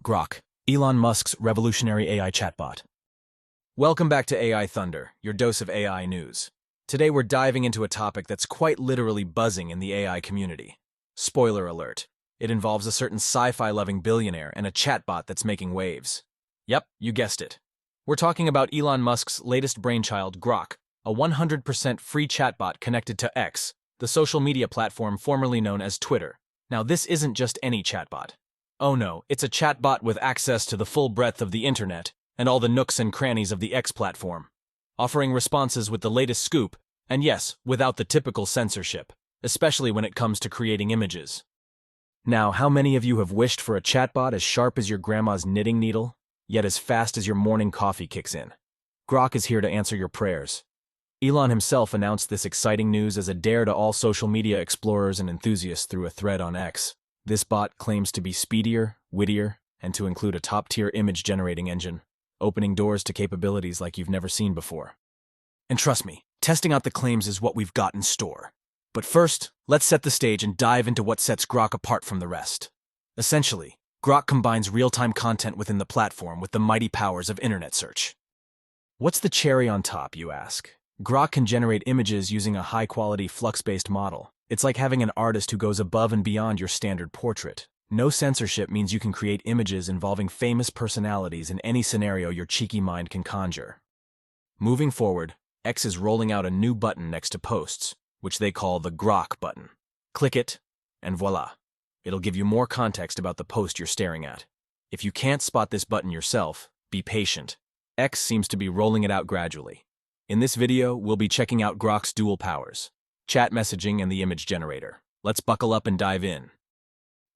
Grok, Elon Musk's revolutionary AI chatbot. Welcome back to AI Thunder, your dose of AI news. Today we're diving into a topic that's quite literally buzzing in the AI community. Spoiler alert, it involves a certain sci-fi-loving billionaire and a chatbot that's making waves. Yep, you guessed it. We're talking about Elon Musk's latest brainchild, Grok, a 100% free chatbot connected to X, the social media platform formerly known as Twitter. Now this isn't just any chatbot. Oh no, it's a chatbot with access to the full breadth of the internet and all the nooks and crannies of the X platform, offering responses with the latest scoop, and yes, without the typical censorship, especially when it comes to creating images. Now, how many of you have wished for a chatbot as sharp as your grandma's knitting needle, yet as fast as your morning coffee kicks in? Grok is here to answer your prayers. Elon himself announced this exciting news as a dare to all social media explorers and enthusiasts through a thread on X. This bot claims to be speedier, wittier, and to include a top-tier image-generating engine, opening doors to capabilities like you've never seen before. And trust me, testing out the claims is what we've got in store. But first, let's set the stage and dive into what sets Grok apart from the rest. Essentially, Grok combines real-time content within the platform with the mighty powers of internet search. What's the cherry on top, you ask? Grok can generate images using a high-quality flux-based model. It's like having an artist who goes above and beyond your standard portrait. No censorship means you can create images involving famous personalities in any scenario your cheeky mind can conjure. Moving forward, X is rolling out a new button next to posts, which they call the Grok button. Click it, and voila. It'll give you more context about the post you're staring at. If you can't spot this button yourself, be patient. X seems to be rolling it out gradually. In this video, we'll be checking out Grok's dual powers: chat messaging and the image generator. Let's buckle up and dive in.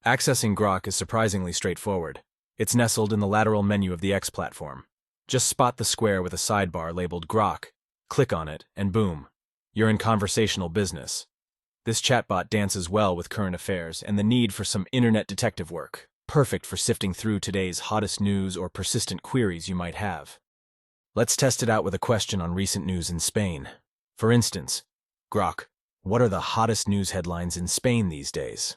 Accessing Grok is surprisingly straightforward. It's nestled in the lateral menu of the X platform. Just spot the square with a sidebar labeled Grok, click on it, and boom, you're in conversational business. This chatbot dances well with current affairs and the need for some internet detective work, perfect for sifting through today's hottest news or persistent queries you might have. Let's test it out with a question on recent news in Spain. For instance, Grok, what are the hottest news headlines in Spain these days?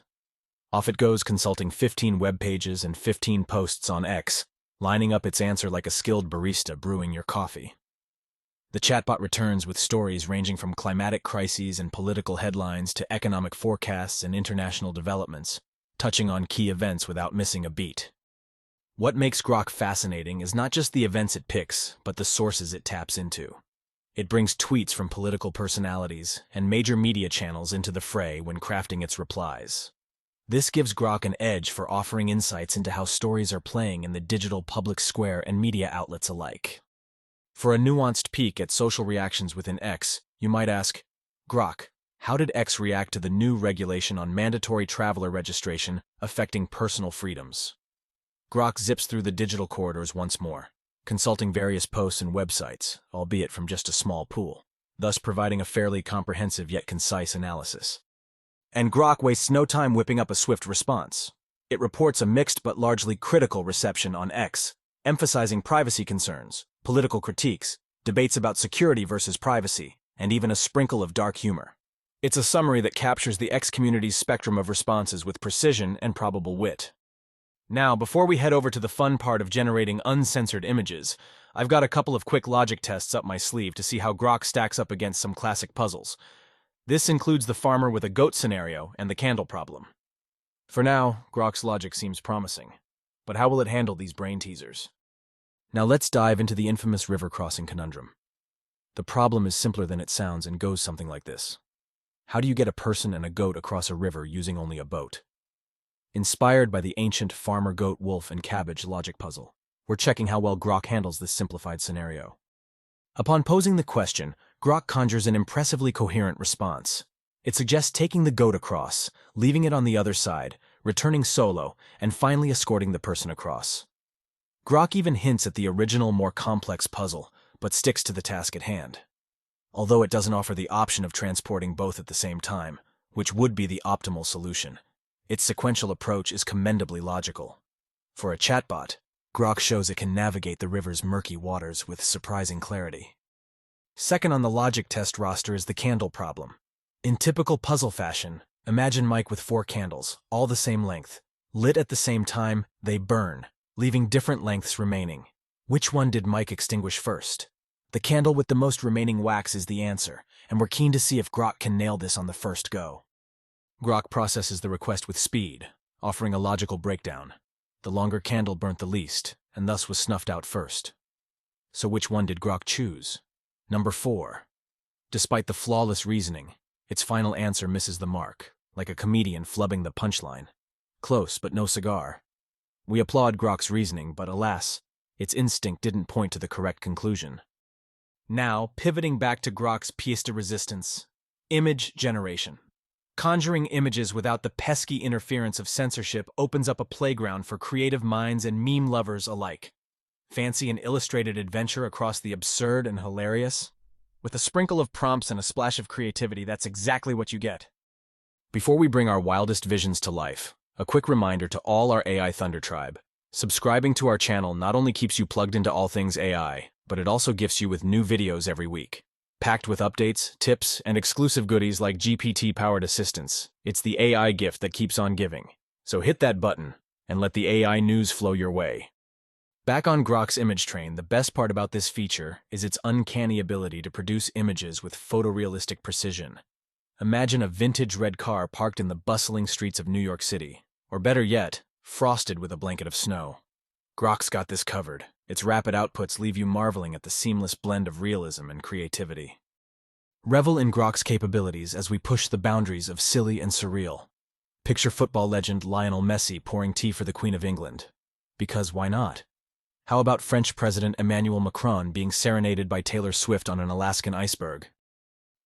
Off it goes, consulting 15 web pages and 15 posts on X, lining up its answer like a skilled barista brewing your coffee. The chatbot returns with stories ranging from climatic crises and political headlines to economic forecasts and international developments, touching on key events without missing a beat. What makes Grok fascinating is not just the events it picks, but the sources it taps into. It brings tweets from political personalities and major media channels into the fray when crafting its replies. This gives Grok an edge for offering insights into how stories are playing in the digital public square and media outlets alike. For a nuanced peek at social reactions within X, you might ask, Grok, how did X react to the new regulation on mandatory traveler registration affecting personal freedoms? Grok zips through the digital corridors once more, consulting various posts and websites, albeit from just a small pool, thus providing a fairly comprehensive yet concise analysis. And Grok wastes no time whipping up a swift response. It reports a mixed but largely critical reception on X, emphasizing privacy concerns, political critiques, debates about security versus privacy, and even a sprinkle of dark humor. It's a summary that captures the X community's spectrum of responses with precision and probable wit. Now, before we head over to the fun part of generating uncensored images, I've got a couple of quick logic tests up my sleeve to see how Grok stacks up against some classic puzzles. This includes the farmer with a goat scenario and the candle problem. For now, Grok's logic seems promising. But how will it handle these brain teasers? Now let's dive into the infamous river crossing conundrum. The problem is simpler than it sounds and goes something like this. How do you get a person and a goat across a river using only a boat? Inspired by the ancient farmer, goat, wolf, and cabbage logic puzzle, we're checking how well Grok handles this simplified scenario. Upon posing the question, Grok conjures an impressively coherent response. It suggests taking the goat across, leaving it on the other side, returning solo, and finally escorting the person across. Grok even hints at the original, more complex puzzle, but sticks to the task at hand. Although it doesn't offer the option of transporting both at the same time, which would be the optimal solution, its sequential approach is commendably logical. For a chatbot, Grok shows it can navigate the river's murky waters with surprising clarity. Second on the logic test roster is the candle problem. In typical puzzle fashion, imagine Mike with 4 candles, all the same length. Lit at the same time, they burn, leaving different lengths remaining. Which one did Mike extinguish first? The candle with the most remaining wax is the answer, and we're keen to see if Grok can nail this on the first go. Grok processes the request with speed, offering a logical breakdown. The longer candle burnt the least, and thus was snuffed out first. So which one did Grok choose? Number 4. Despite the flawless reasoning, its final answer misses the mark, like a comedian flubbing the punchline. Close, but no cigar. We applaud Grok's reasoning, but alas, its instinct didn't point to the correct conclusion. Now, pivoting back to Grok's pièce de résistance, image generation. Conjuring images without the pesky interference of censorship opens up a playground for creative minds and meme lovers alike. Fancy an illustrated adventure across the absurd and hilarious? With a sprinkle of prompts and a splash of creativity, that's exactly what you get. Before we bring our wildest visions to life, a quick reminder to all our AI Thunder tribe. Subscribing to our channel not only keeps you plugged into all things AI, but it also gifts you with new videos every week. Packed with updates, tips, and exclusive goodies like GPT-powered assistance, it's the AI gift that keeps on giving. So hit that button, and let the AI news flow your way. Back on Grok's image train, the best part about this feature is its uncanny ability to produce images with photorealistic precision. Imagine a vintage red car parked in the bustling streets of New York City, or better yet, frosted with a blanket of snow. Grok's got this covered. Its rapid outputs leave you marveling at the seamless blend of realism and creativity. Revel in Grok's capabilities as we push the boundaries of silly and surreal. Picture football legend Lionel Messi pouring tea for the Queen of England. Because why not? How about French President Emmanuel Macron being serenaded by Taylor Swift on an Alaskan iceberg?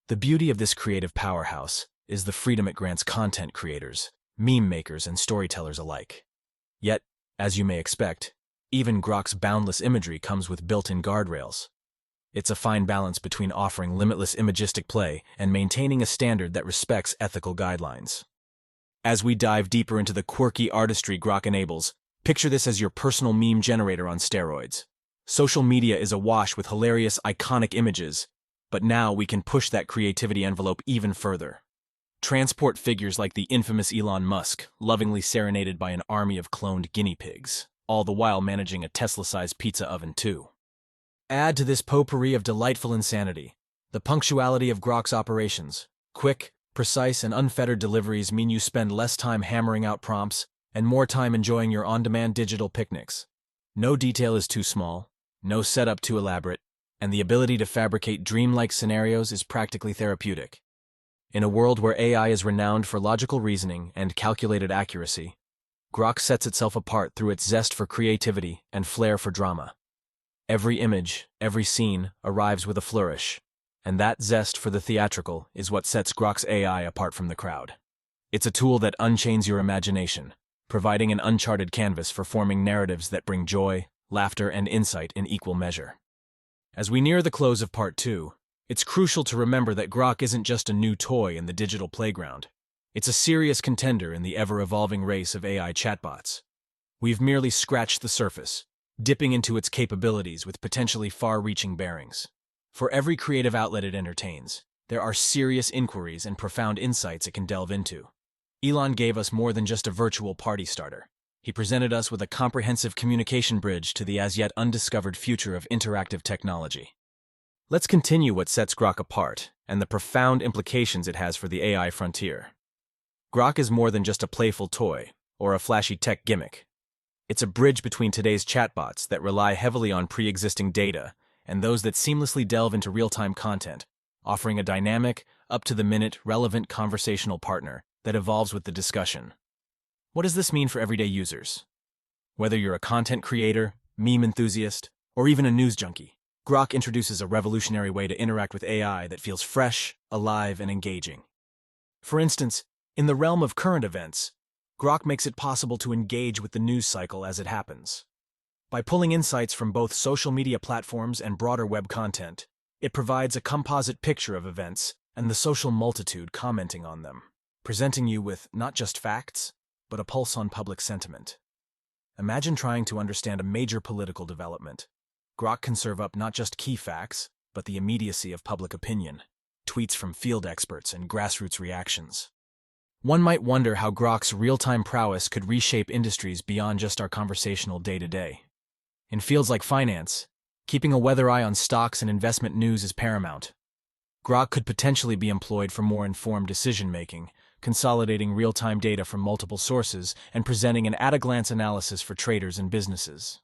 The beauty of this creative powerhouse is the freedom it grants content creators, meme makers, and storytellers alike. Yet, as you may expect, even Grok's boundless imagery comes with built-in guardrails. It's a fine balance between offering limitless imagistic play and maintaining a standard that respects ethical guidelines. As we dive deeper into the quirky artistry Grok enables, picture this as your personal meme generator on steroids. Social media is awash with hilarious, iconic images, but now we can push that creativity envelope even further. Transport figures like the infamous Elon Musk, lovingly serenaded by an army of cloned guinea pigs, all the while managing a Tesla-sized pizza oven too. Add to this potpourri of delightful insanity the punctuality of Grok's operations. Quick, precise, and unfettered deliveries mean you spend less time hammering out prompts and more time enjoying your on-demand digital picnics. No detail is too small, no setup too elaborate, and the ability to fabricate dreamlike scenarios is practically therapeutic. In a world where AI is renowned for logical reasoning and calculated accuracy, Grok sets itself apart through its zest for creativity and flair for drama. Every image, every scene, arrives with a flourish, and that zest for the theatrical is what sets Grok's AI apart from the crowd. It's a tool that unchains your imagination, providing an uncharted canvas for forming narratives that bring joy, laughter, and insight in equal measure. As we near the close of Part 2, it's crucial to remember that Grok isn't just a new toy in the digital playground. It's a serious contender in the ever-evolving race of AI chatbots. We've merely scratched the surface, dipping into its capabilities with potentially far-reaching bearings. For every creative outlet it entertains, there are serious inquiries and profound insights it can delve into. Elon gave us more than just a virtual party starter. He presented us with a comprehensive communication bridge to the as-yet undiscovered future of interactive technology. Let's continue what sets Grok apart and the profound implications it has for the AI frontier. Grok is more than just a playful toy or a flashy tech gimmick. It's a bridge between today's chatbots that rely heavily on pre-existing data and those that seamlessly delve into real-time content, offering a dynamic, up-to-the-minute, relevant conversational partner that evolves with the discussion. What does this mean for everyday users? Whether you're a content creator, meme enthusiast, or even a news junkie, Grok introduces a revolutionary way to interact with AI that feels fresh, alive, and engaging. For instance, in the realm of current events, Grok makes it possible to engage with the news cycle as it happens. By pulling insights from both social media platforms and broader web content, it provides a composite picture of events and the social multitude commenting on them, presenting you with not just facts, but a pulse on public sentiment. Imagine trying to understand a major political development. Grok can serve up not just key facts, but the immediacy of public opinion, tweets from field experts, and grassroots reactions. One might wonder how Grok's real-time prowess could reshape industries beyond just our conversational day-to-day. In fields like finance, keeping a weather eye on stocks and investment news is paramount. Grok could potentially be employed for more informed decision-making, consolidating real-time data from multiple sources and presenting an at-a-glance analysis for traders and businesses.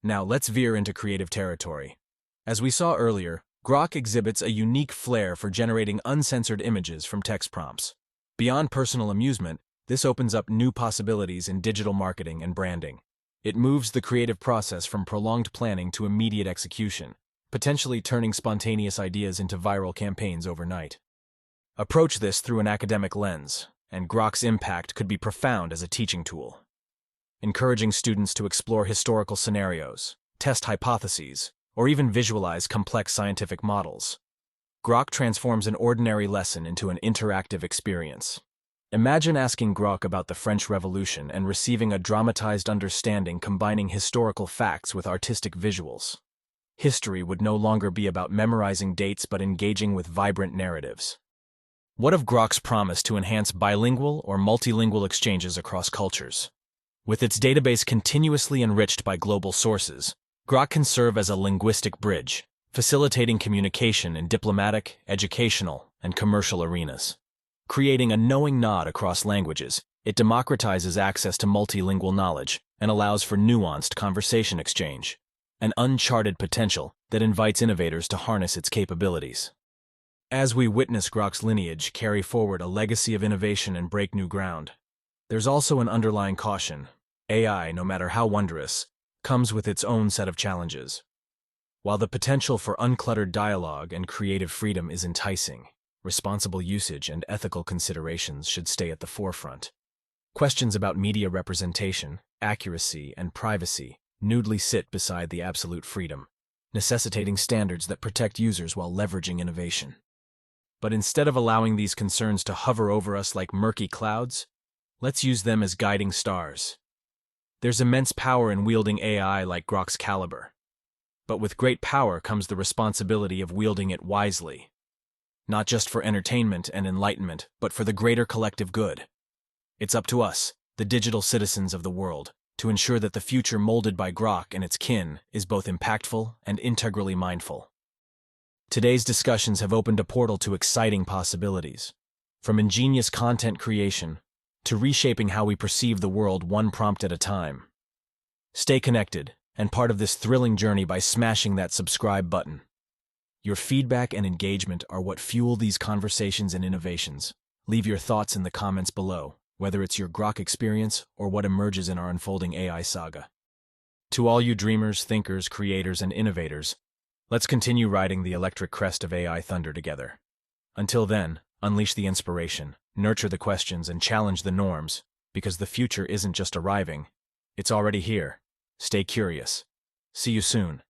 Now let's veer into creative territory. As we saw earlier, Grok exhibits a unique flair for generating uncensored images from text prompts. Beyond personal amusement, this opens up new possibilities in digital marketing and branding. It moves the creative process from prolonged planning to immediate execution, potentially turning spontaneous ideas into viral campaigns overnight. Approach this through an academic lens, and Grok's impact could be profound as a teaching tool. Encouraging students to explore historical scenarios, test hypotheses, or even visualize complex scientific models. Grok transforms an ordinary lesson into an interactive experience. Imagine asking Grok about the French Revolution and receiving a dramatized understanding combining historical facts with artistic visuals. History would no longer be about memorizing dates but engaging with vibrant narratives. What of Grok's promise to enhance bilingual or multilingual exchanges across cultures? With its database continuously enriched by global sources, Grok can serve as a linguistic bridge, facilitating communication in diplomatic, educational, and commercial arenas. Creating a knowing nod across languages, it democratizes access to multilingual knowledge and allows for nuanced conversation exchange, an uncharted potential that invites innovators to harness its capabilities. As we witness Grok's lineage carry forward a legacy of innovation and break new ground, there's also an underlying caution. AI, no matter how wondrous, comes with its own set of challenges. While the potential for uncluttered dialogue and creative freedom is enticing, responsible usage and ethical considerations should stay at the forefront. Questions about media representation, accuracy, and privacy nudely sit beside the absolute freedom, necessitating standards that protect users while leveraging innovation. But instead of allowing these concerns to hover over us like murky clouds, let's use them as guiding stars. There's immense power in wielding AI like Grok's caliber. But with great power comes the responsibility of wielding it wisely. Not just for entertainment and enlightenment, but for the greater collective good. It's up to us, the digital citizens of the world, to ensure that the future molded by Grok and its kin is both impactful and integrally mindful. Today's discussions have opened a portal to exciting possibilities, from ingenious content creation to reshaping how we perceive the world one prompt at a time. Stay connected and part of this thrilling journey by smashing that subscribe button. Your feedback and engagement are what fuel these conversations and innovations. Leave your thoughts in the comments below, whether it's your Grok experience or what emerges in our unfolding AI saga. To all you dreamers, thinkers, creators, and innovators, let's continue riding the electric crest of AI thunder together. Until then, unleash the inspiration, nurture the questions, and challenge the norms, because the future isn't just arriving, it's already here. Stay curious. See you soon.